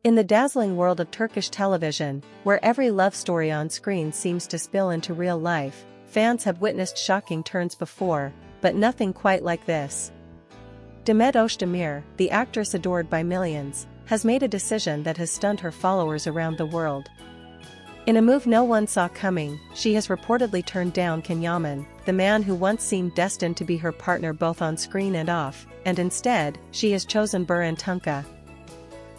In the dazzling world of Turkish television, where every love story on screen seems to spill into real life, fans have witnessed shocking turns before, but nothing quite like this. Demet Özdemir, the actress adored by millions, has made a decision that has stunned her followers around the world. In a move no one saw coming, she has reportedly turned down CanYaman, the man who once seemed destined to be her partner both on screen and off, and instead, she has chosen Birand.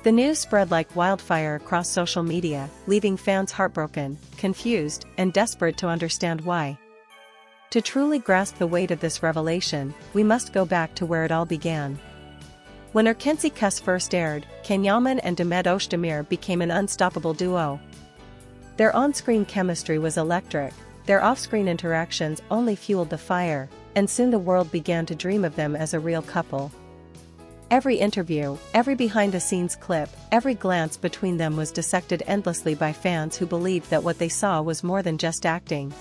The news spread like wildfire across social media, leaving fans heartbroken, confused, and desperate to understand why. To truly grasp the weight of this revelation, we must go back to where it all began. When Erkenci Kuş first aired, CanYaman and Demet Özdemir became an unstoppable duo. Their on-screen chemistry was electric, their off-screen interactions only fueled the fire, and soon the world began to dream of them as a real couple. Every interview, every behind-the-scenes clip, every glance between them was dissected endlessly by fans who believed that what they saw was more than just acting.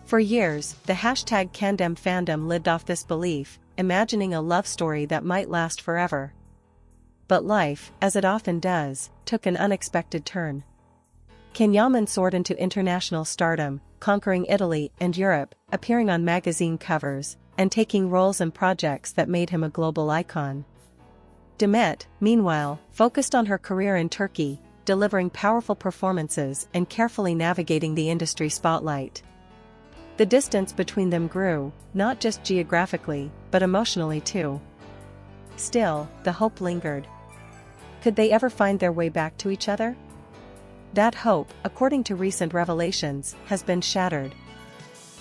For years, the hashtag Fandom lived off this belief, imagining a love story that might last forever. But life, as it often does, took an unexpected turn. CanYaman soared into international stardom, conquering Italy and Europe, appearing on magazine covers, and taking roles in projects that made him a global icon. Demet, meanwhile, focused on her career in Turkey, delivering powerful performances and carefully navigating the industry spotlight. The distance between them grew, not just geographically, but emotionally too. Still, the hope lingered. Could they ever find their way back to each other? That hope, according to recent revelations, has been shattered.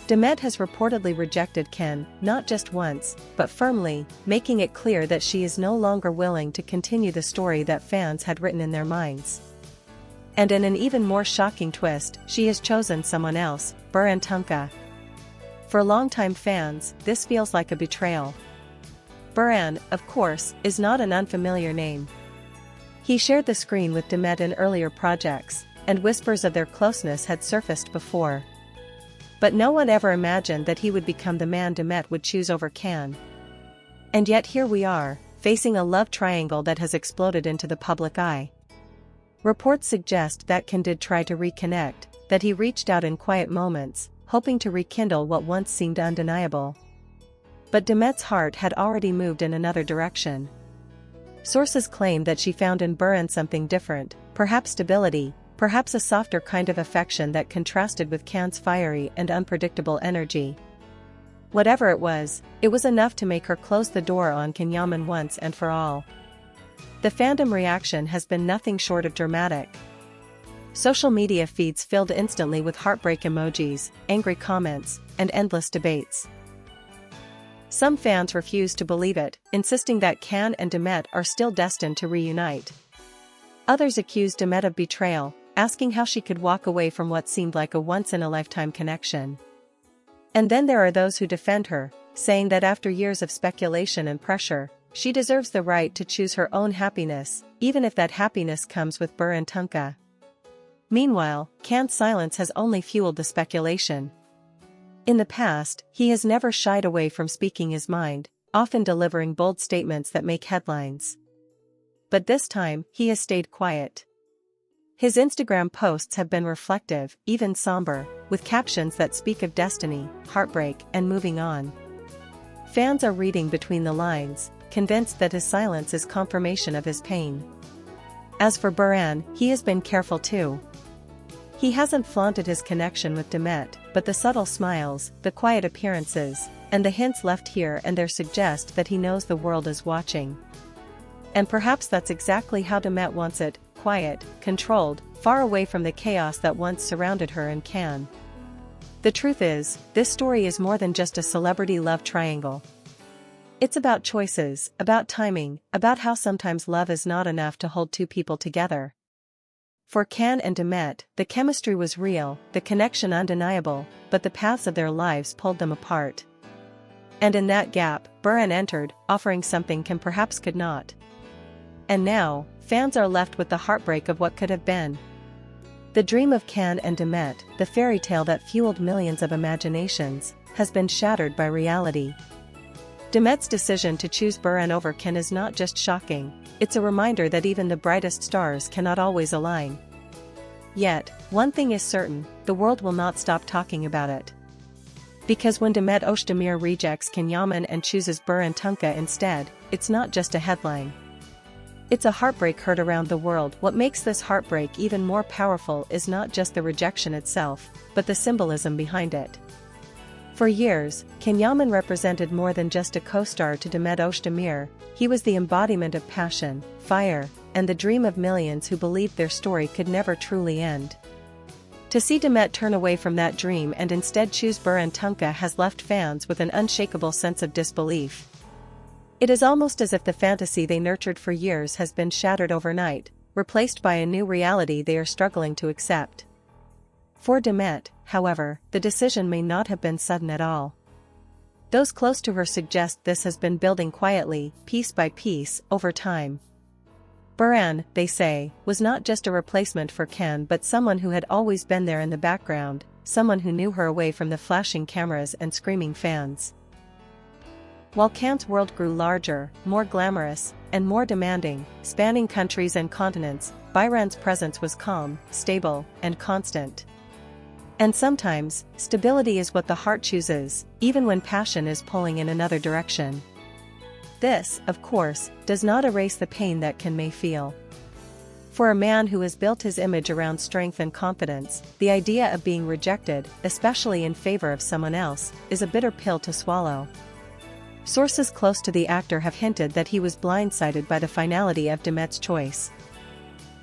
Demet has reportedly rejected Can, not just once, but firmly, making it clear that she is no longer willing to continue the story that fans had written in their minds. And in an even more shocking twist, she has chosen someone else, Birand. For longtime fans, this feels like a betrayal. Birand, of course, is not an unfamiliar name. He shared the screen with Demet in earlier projects, and whispers of their closeness had surfaced before. But no one ever imagined that he would become the man Demet would choose over Can. And yet here we are, facing a love triangle that has exploded into the public eye. Reports suggest that Can did try to reconnect, that he reached out in quiet moments, hoping to rekindle what once seemed undeniable. But Demet's heart had already moved in another direction. Sources claim that she found in Birand something different, perhaps stability, perhaps a softer kind of affection that contrasted with Can's fiery and unpredictable energy. Whatever it was enough to make her close the door on CanYaman once and for all. The fandom reaction has been nothing short of dramatic. Social media feeds filled instantly with heartbreak emojis, angry comments, and endless debates. Some fans refuse to believe it, insisting that Can and Demet are still destined to reunite. Others accuse Demet of betrayal, asking how she could walk away from what seemed like a once-in-a-lifetime connection. And then there are those who defend her, saying that after years of speculation and pressure, she deserves the right to choose her own happiness, even if that happiness comes with Birand. Meanwhile, Can's silence has only fueled the speculation. In the past, he has never shied away from speaking his mind, often delivering bold statements that make headlines. But this time, he has stayed quiet. His Instagram posts have been reflective, even somber, with captions that speak of destiny, heartbreak, and moving on. Fans are reading between the lines, convinced that his silence is confirmation of his pain. As for Birand, he has been careful too. He hasn't flaunted his connection with Demet, but the subtle smiles, the quiet appearances, and the hints left here and there suggest that he knows the world is watching. And perhaps that's exactly how Demet wants it, quiet, controlled, far away from the chaos that once surrounded her and Can. The truth is, this story is more than just a celebrity love triangle. It's about choices, about timing, about how sometimes love is not enough to hold two people together. For Can and Demet, the chemistry was real, the connection undeniable, but the paths of their lives pulled them apart. And in that gap, Birand entered, offering something Can perhaps could not. And now, fans are left with the heartbreak of what could have been. The dream of Can and Demet, the fairy tale that fueled millions of imaginations, has been shattered by reality. Demet's decision to choose Birand over Can is not just shocking, it's a reminder that even the brightest stars cannot always align. Yet, one thing is certain, the world will not stop talking about it. Because when Demet Özdemir rejects CanYaman and chooses Birand Tunca instead, it's not just a headline. It's a heartbreak heard around the world. What makes this heartbreak even more powerful is not just the rejection itself, but the symbolism behind it. For years, CanYaman represented more than just a co-star to Demet Özdemir. He was the embodiment of passion, fire, and the dream of millions who believed their story could never truly end. To see Demet turn away from that dream and instead choose Birand Tunca has left fans with an unshakable sense of disbelief. It is almost as if the fantasy they nurtured for years has been shattered overnight, replaced by a new reality they are struggling to accept. For Demet, however, the decision may not have been sudden at all. Those close to her suggest this has been building quietly, piece by piece, over time. Birand, they say, was not just a replacement for Can but someone who had always been there in the background, someone who knew her away from the flashing cameras and screaming fans. While Can's world grew larger, more glamorous, and more demanding, spanning countries and continents, Birand's presence was calm, stable, and constant. And sometimes, stability is what the heart chooses, even when passion is pulling in another direction. This, of course, does not erase the pain that Can may feel. For a man who has built his image around strength and confidence, the idea of being rejected, especially in favor of someone else, is a bitter pill to swallow. Sources close to the actor have hinted that he was blindsided by the finality of Demet's choice.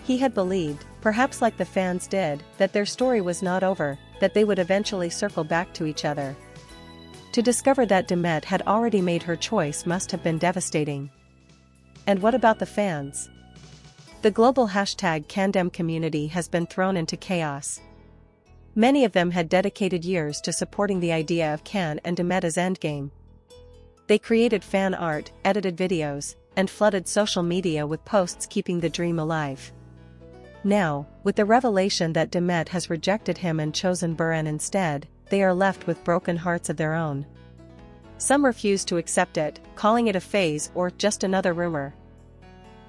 He had believed, perhaps like the fans did, that their story was not over, that they would eventually circle back to each other. To discover that Demet had already made her choice must have been devastating. And what about the fans? The global #Fandom community has been thrown into chaos. Many of them had dedicated years to supporting the idea of Can and Demet as endgame. They created fan art, edited videos, and flooded social media with posts keeping the dream alive. Now, with the revelation that Demet has rejected him and chosen Birand instead, they are left with broken hearts of their own. Some refuse to accept it, calling it a phase or just another rumor.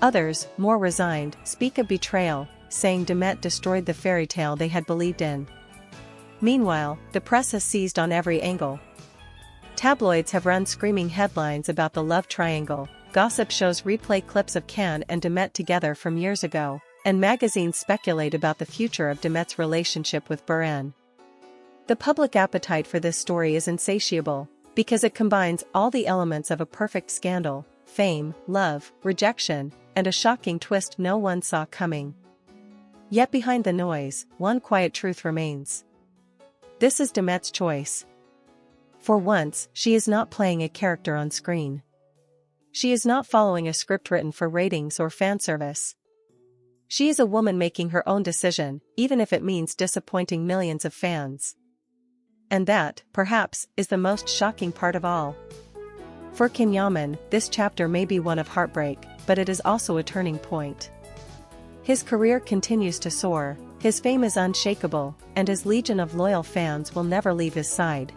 Others, more resigned, speak of betrayal, saying Demet destroyed the fairy tale they had believed in. Meanwhile, the press has seized on every angle. Tabloids have run screaming headlines about the love triangle, gossip shows replay clips of Can and Demet together from years ago, and magazines speculate about the future of Demet's relationship with Birand. The public appetite for this story is insatiable, because it combines all the elements of a perfect scandal: fame, love, rejection, and a shocking twist no one saw coming. Yet behind the noise, one quiet truth remains. This is Demet's choice. For once, she is not playing a character on screen. She is not following a script written for ratings or fan service. She is a woman making her own decision, even if it means disappointing millions of fans. And that, perhaps, is the most shocking part of all. For CanYaman, this chapter may be one of heartbreak, but it is also a turning point. His career continues to soar, his fame is unshakable, and his legion of loyal fans will never leave his side.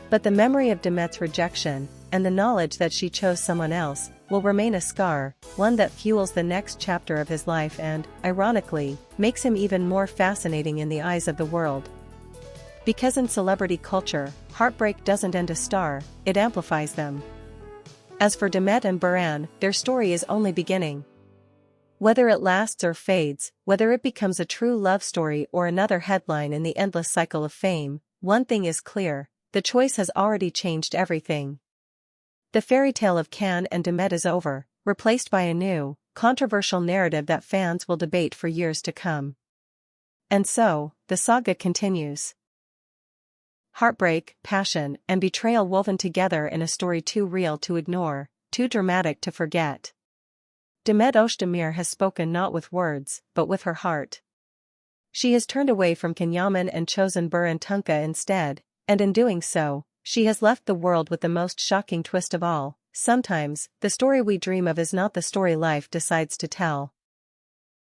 But the memory of Demet's rejection, and the knowledge that she chose someone else, will remain a scar, one that fuels the next chapter of his life and, ironically, makes him even more fascinating in the eyes of the world. Because in celebrity culture, heartbreak doesn't end a star, it amplifies them. As for Demet and Birand, their story is only beginning. Whether it lasts or fades, whether it becomes a true love story or another headline in the endless cycle of fame, one thing is clear: the choice has already changed everything. The fairy tale of Can and Demet is over, replaced by a new, controversial narrative that fans will debate for years to come. And so, the saga continues. Heartbreak, passion, and betrayal woven together in a story too real to ignore, too dramatic to forget. Demet Özdemir has spoken not with words, but with her heart. She has turned away from CanYaman and chosen Birand Tunca instead, and in doing so, she has left the world with the most shocking twist of all. Sometimes, the story we dream of is not the story life decides to tell.